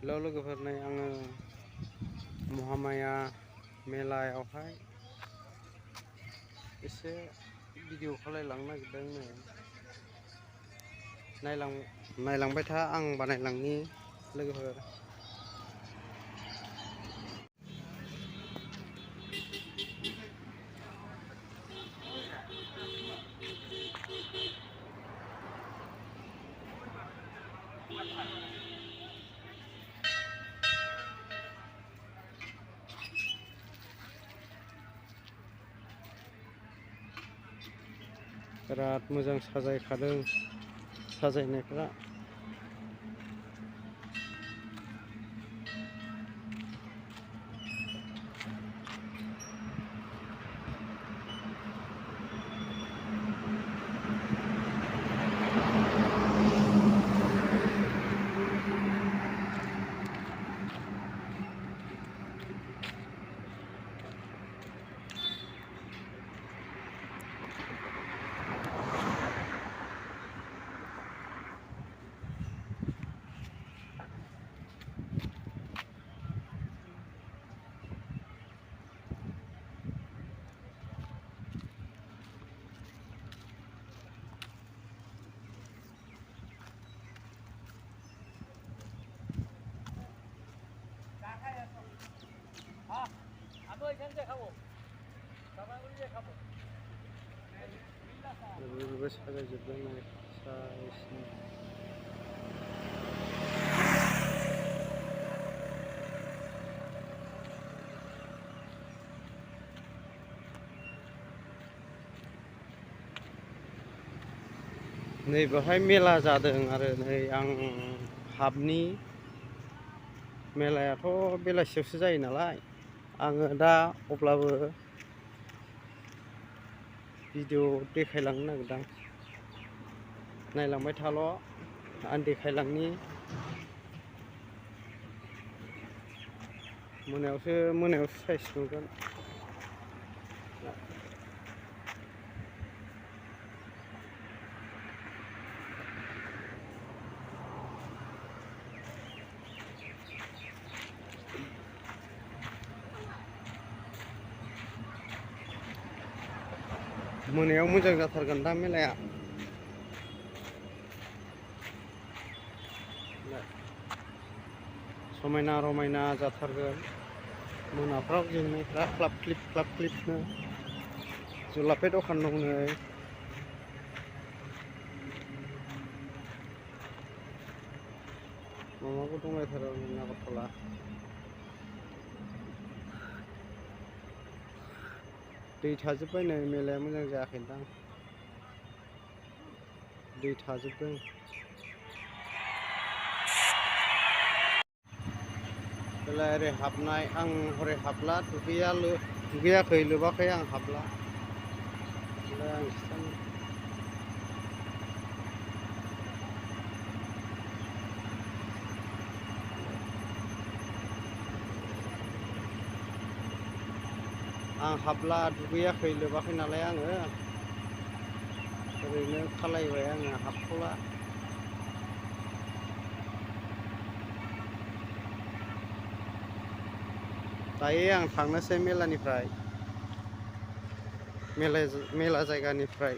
हेल' लोगोफोर, नै आङो महामाया मेलायावहाय एसे भिडिअ खालायलांनो नागिरदों। नायलांबाय था, आं बानायलांनि लोगोफोर। बिराद मोजां साजायखादों साजायनायफ्रा। बेबो साजायजोबदों नै साइसनि। नै बेवहाय मेला जादों आरो नै आं हाबनि। मेलायाथ' बेलासियावसो जायो नालाय, आङो दा अब्लाबो भिडिअ देखायलांनो नागिरदां। नायलांबाय थाल', आं देखायलांनि। मोनायावसो साइज नुगोन। मोनायाव मोजां जाथारगोन दा मेलाया। समायना रमायना जाथारगोन। मोनाफ्राव जोंनायफ्रा क्लाब क्लिपनो। जुलाफे दखान दं नै। माबाबो दंलायथारो नागारट'ला। दै थाजोब्बाय नै, मेलाया मोजां जायाखैदां। दै थाजोबदों। बेलाय ओरै हाबनाय, आं हरै हाबला, दुगैयाखै लोबाखै आं हाबला। आं हाबला, दुगैयाखै लोबाखै नालाय आङो। ओरैनो खालायबाय आङो, हाबथ'ला। दायो आं थांनोसै मेलानिफ्राय, मेला जायगानिफ्राय।